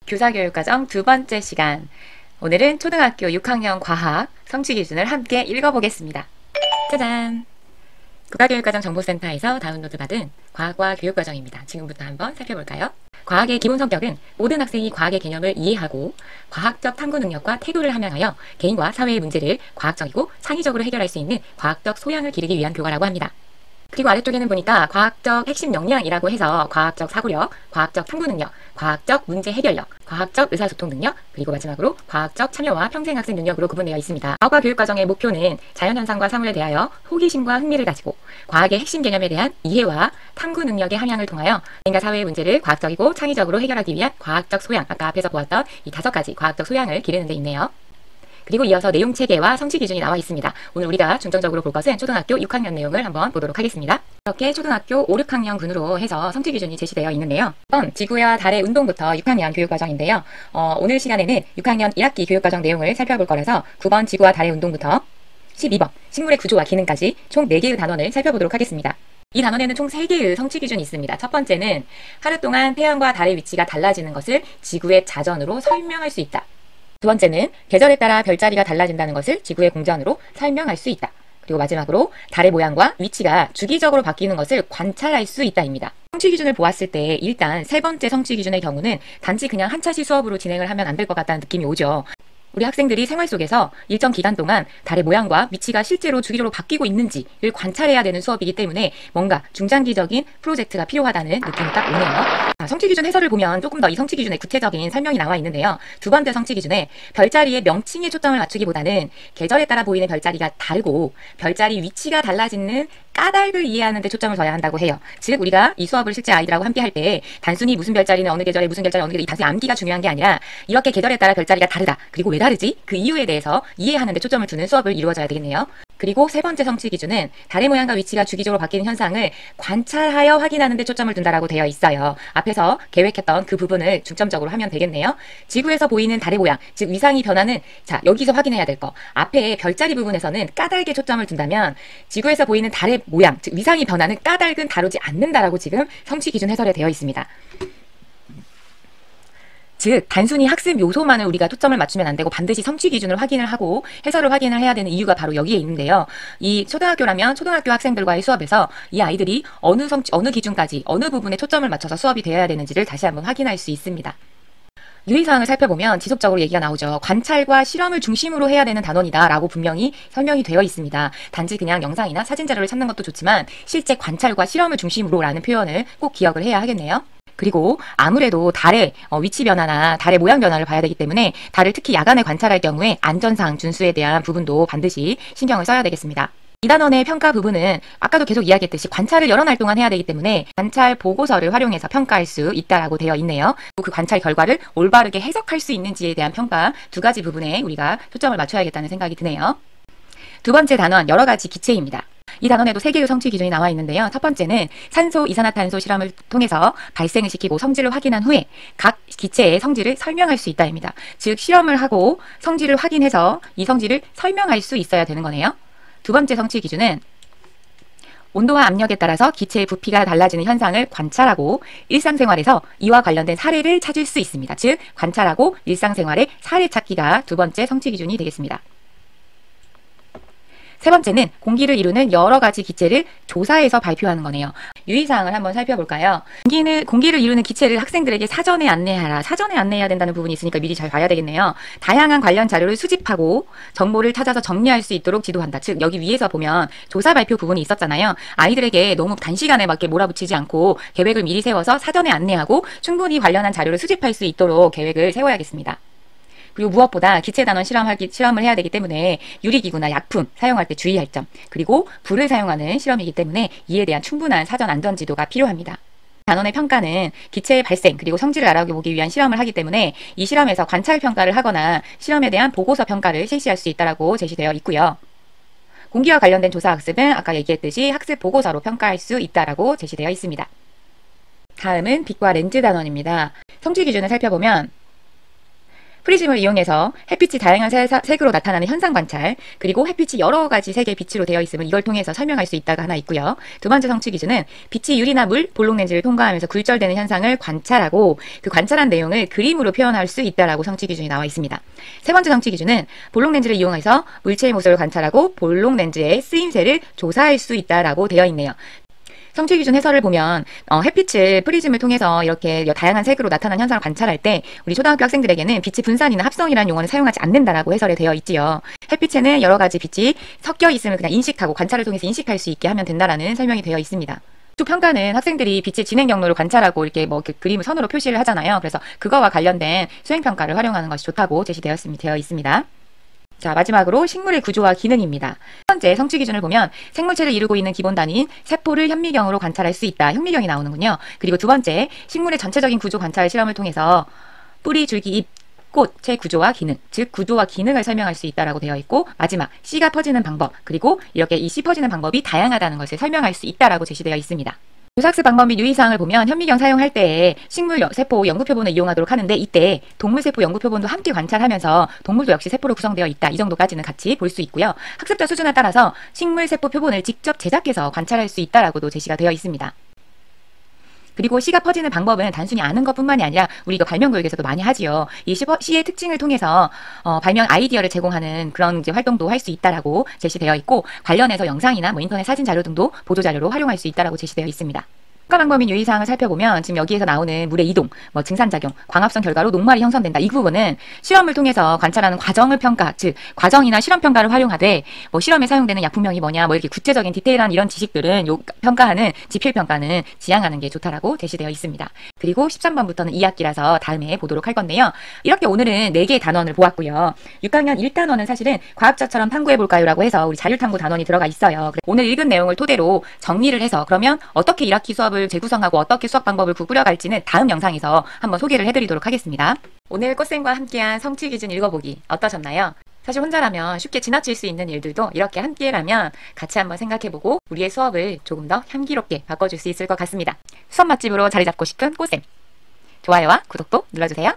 교사교육과정 두 번째 시간. 오늘은 초등학교 6학년 과학 성취 기준을 함께 읽어보겠습니다. 짜잔! 국가교육과정 정보센터에서 다운로드 받은 과학과 교육과정입니다. 지금부터 한번 살펴볼까요? 과학의 기본 성격은 모든 학생이 과학의 개념을 이해하고 과학적 탐구 능력과 태도를 함양하여 개인과 사회의 문제를 과학적이고 창의적으로 해결할 수 있는 과학적 소양을 기르기 위한 교과라고 합니다. 그리고 아래쪽에는 보니까 과학적 핵심 역량이라고 해서 과학적 사고력, 과학적 탐구 능력, 과학적 문제 해결력, 과학적 의사소통 능력, 그리고 마지막으로 과학적 참여와 평생학습 능력으로 구분되어 있습니다. 과학과 교육과정의 목표는 자연현상과 사물에 대하여 호기심과 흥미를 가지고 과학의 핵심 개념에 대한 이해와 탐구 능력의 함양을 통하여 개인과 사회의 문제를 과학적이고 창의적으로 해결하기 위한 과학적 소양, 아까 앞에서 보았던 이 5가지 과학적 소양을 기르는 데 있네요. 그리고 이어서 내용 체계와 성취 기준이 나와 있습니다. 오늘 우리가 중점적으로 볼 것은 초등학교 6학년 내용을 한번 보도록 하겠습니다. 이렇게 초등학교 5, 6학년 군으로 해서 성취 기준이 제시되어 있는데요. 지구와 달의 운동부터 6학년 교육과정인데요. 오늘 시간에는 6학년 1학기 교육과정 내용을 살펴볼 거라서 9번 지구와 달의 운동부터 12번 식물의 구조와 기능까지 총 4개의 단원을 살펴보도록 하겠습니다. 이 단원에는 총 3개의 성취 기준이 있습니다. 첫 번째는 하루 동안 태양과 달의 위치가 달라지는 것을 지구의 자전으로 설명할 수 있다. 두 번째는 계절에 따라 별자리가 달라진다는 것을 지구의 공전으로 설명할 수 있다. 그리고 마지막으로 달의 모양과 위치가 주기적으로 바뀌는 것을 관찰할 수 있다입니다. 성취 기준을 보았을 때 일단 세 번째 성취 기준의 경우는 단지 그냥 한 차시 수업으로 진행을 하면 안 될 것 같다는 느낌이 오죠. 우리 학생들이 생활 속에서 일정 기간 동안 달의 모양과 위치가 실제로 주기적으로 바뀌고 있는지를 관찰해야 되는 수업이기 때문에 뭔가 중장기적인 프로젝트가 필요하다는 느낌이 딱 오네요. 성취 기준 해설을 보면 조금 더 이 성취 기준의 구체적인 설명이 나와 있는데요. 두 번째 성취 기준에 별자리의 명칭에 초점을 맞추기보다는 계절에 따라 보이는 별자리가 다르고 별자리 위치가 달라지는 까닭을 이해하는 데 초점을 둬야 한다고 해요. 즉 우리가 이 수업을 실제 아이들하고 함께 할 때 단순히 무슨 별자리는 어느 계절에 무슨 별자리 어느 계절에 이 단순히 암기가 중요한 게 아니라 이렇게 계절에 따라 별자리가 다르다. 그리고 왜 다르지? 그 이유에 대해서 이해하는 데 초점을 두는 수업을 이루어져야 되겠네요. 그리고 세 번째 성취 기준은 달의 모양과 위치가 주기적으로 바뀌는 현상을 관찰하여 확인하는 데 초점을 둔다라고 되어 있어요. 앞에서 계획했던 그 부분을 중점적으로 하면 되겠네요. 지구에서 보이는 달의 모양, 즉 위상이 변화는 자 여기서 확인해야 될 거. 앞에 별자리 부분에서는 까닭에 초점을 둔다면 지구에서 보이는 달의 모양, 즉 위상이 변화는 까닭은 다루지 않는다라고 지금 성취 기준 해설에 되어 있습니다. 즉 단순히 학습 요소만을 우리가 초점을 맞추면 안 되고 반드시 성취 기준을 확인을 하고 해설을 확인을 해야 되는 이유가 바로 여기에 있는데요. 이 초등학교라면 초등학교 학생들과의 수업에서 이 아이들이 어느 기준까지 어느 부분에 초점을 맞춰서 수업이 되어야 되는지를 다시 한번 확인할 수 있습니다. 유의사항을 살펴보면 지속적으로 얘기가 나오죠. 관찰과 실험을 중심으로 해야 되는 단원이다 라고 분명히 설명이 되어 있습니다. 단지 그냥 영상이나 사진 자료를 찾는 것도 좋지만 실제 관찰과 실험을 중심으로 라는 표현을 꼭 기억을 해야 하겠네요. 그리고 아무래도 달의 위치 변화나 달의 모양 변화를 봐야 되기 때문에 달을 특히 야간에 관찰할 경우에 안전사항 준수에 대한 부분도 반드시 신경을 써야 되겠습니다. 이 단원의 평가 부분은 아까도 계속 이야기했듯이 관찰을 여러 날 동안 해야 되기 때문에 관찰 보고서를 활용해서 평가할 수 있다라고 되어 있네요. 그 관찰 결과를 올바르게 해석할 수 있는지에 대한 평가 2가지 부분에 우리가 초점을 맞춰야겠다는 생각이 드네요. 두 번째 단원 여러 가지 기체입니다. 이 단원에도 3개의 성취 기준이 나와 있는데요. 첫 번째는 산소, 이산화탄소 실험을 통해서 발생을 시키고 성질을 확인한 후에 각 기체의 성질을 설명할 수 있다입니다. 즉 실험을 하고 성질을 확인해서 이 성질을 설명할 수 있어야 되는 거네요. 두 번째 성취 기준은 온도와 압력에 따라서 기체의 부피가 달라지는 현상을 관찰하고 일상생활에서 이와 관련된 사례를 찾을 수 있습니다. 즉 관찰하고 일상생활의 사례 찾기가 두 번째 성취 기준이 되겠습니다. 세 번째는 공기를 이루는 여러 가지 기체를 조사해서 발표하는 거네요. 유의사항을 한번 살펴볼까요? 공기를 이루는 기체를 학생들에게 사전에 안내하라. 사전에 안내해야 된다는 부분이 있으니까 미리 잘 봐야 되겠네요. 다양한 관련 자료를 수집하고 정보를 찾아서 정리할 수 있도록 지도한다. 즉 여기 위에서 보면 조사 발표 부분이 있었잖아요. 아이들에게 너무 단시간에 맞게 몰아붙이지 않고 계획을 미리 세워서 사전에 안내하고 충분히 관련한 자료를 수집할 수 있도록 계획을 세워야겠습니다. 그리고 무엇보다 기체 단원 실험을 해야 되기 때문에 유리기구나 약품 사용할 때 주의할 점, 그리고 불을 사용하는 실험이기 때문에 이에 대한 충분한 사전 안전지도가 필요합니다. 단원의 평가는 기체의 발생 그리고 성질을 알아보기 위한 실험을 하기 때문에 이 실험에서 관찰 평가를 하거나 실험에 대한 보고서 평가를 실시할 수 있다고 제시되어 있고요. 공기와 관련된 조사 학습은 아까 얘기했듯이 학습 보고서로 평가할 수 있다고 제시되어 있습니다. 다음은 빛과 렌즈 단원입니다. 성취 기준을 살펴보면 프리즘을 이용해서 햇빛이 다양한 색으로 나타나는 현상 관찰, 그리고 햇빛이 여러 가지 색의 빛으로 되어 있음을 이걸 통해서 설명할 수 있다가 하나 있고요. 두 번째 성취 기준은 빛이 유리나 물, 볼록 렌즈를 통과하면서 굴절되는 현상을 관찰하고 그 관찰한 내용을 그림으로 표현할 수 있다라고 성취 기준이 나와 있습니다. 세 번째 성취 기준은 볼록 렌즈를 이용해서 물체의 모습을 관찰하고 볼록 렌즈의 쓰임새를 조사할 수 있다라고 되어 있네요. 성취 기준 해설을 보면 햇빛을 프리즘을 통해서 이렇게 다양한 색으로 나타나는 현상을 관찰할 때 우리 초등학교 학생들에게는 빛의 분산이나 합성이라는 용어는 사용하지 않는다라고 해설이 되어 있지요. 햇빛에는 여러 가지 빛이 섞여 있음을 그냥 인식하고 관찰을 통해서 인식할 수 있게 하면 된다라는 설명이 되어 있습니다. 또 평가는 학생들이 빛의 진행 경로를 관찰하고 이렇게 그 그림을 선으로 표시를 하잖아요. 그래서 그거와 관련된 수행평가를 활용하는 것이 좋다고 제시되어 있습니다. 자, 마지막으로 식물의 구조와 기능입니다. 첫 번째 성취 기준을 보면 생물체를 이루고 있는 기본 단위인 세포를 현미경으로 관찰할 수 있다. 현미경이 나오는군요. 그리고 두 번째, 식물의 전체적인 구조 관찰 실험을 통해서 뿌리, 줄기, 잎, 꽃의 구조와 기능, 즉 구조와 기능을 설명할 수 있다라고 되어 있고, 마지막 씨가 퍼지는 방법, 그리고 이렇게 이 씨 퍼지는 방법이 다양하다는 것을 설명할 수 있다라고 제시되어 있습니다. 조사학습 방법 및 유의사항을 보면 현미경 사용할 때에 식물 세포 연구 표본을 이용하도록 하는데, 이때 동물 세포 연구 표본도 함께 관찰하면서 동물도 역시 세포로 구성되어 있다. 이 정도까지는 같이 볼 수 있고요. 학습자 수준에 따라서 식물 세포 표본을 직접 제작해서 관찰할 수 있다라고도 제시가 되어 있습니다. 그리고 씨가 퍼지는 방법은 단순히 아는 것뿐만이 아니라 우리 이거 발명교육에서도 많이 하지요. 이 씨의 특징을 통해서 발명 아이디어를 제공하는 그런 이제 활동도 할 수 있다라고 제시되어 있고, 관련해서 영상이나 인터넷 사진 자료 등도 보조 자료로 활용할 수 있다라고 제시되어 있습니다. 평가 방법 및 유의사항을 살펴보면 지금 여기에서 나오는 물의 이동, 증산작용, 광합성 결과로 녹말이 형성된다. 이 부분은 실험을 통해서 관찰하는 과정을 평가, 즉 과정이나 실험 평가를 활용하되 실험에 사용되는 약품명이 뭐냐, 이렇게 구체적인 디테일한 이런 지식들은 평가하는 지필 평가는 지양하는 게 좋다라고 제시되어 있습니다. 그리고 13번부터는 2학기라서 다음에 보도록 할 건데요. 이렇게 오늘은 4개의 단원을 보았고요. 6학년 1단원은 사실은 과학자처럼 탐구해볼까요? 라고 해서 우리 자율탐구 단원이 들어가 있어요. 오늘 읽은 내용을 토대로 정리를 해서 그러면 어떻게 1학기 수업을 재구성하고 어떻게 수학 방법을 꾸려갈지는 다음 영상에서 한번 소개를 해드리도록 하겠습니다. 오늘 꽃쌤과 함께한 성취 기준 읽어보기 어떠셨나요? 사실 혼자라면 쉽게 지나칠 수 있는 일들도 이렇게 함께라면 같이 한번 생각해보고 우리의 수업을 조금 더 향기롭게 바꿔줄 수 있을 것 같습니다. 수업 맛집으로 자리 잡고 싶은 꽃쌤, 좋아요와 구독도 눌러주세요.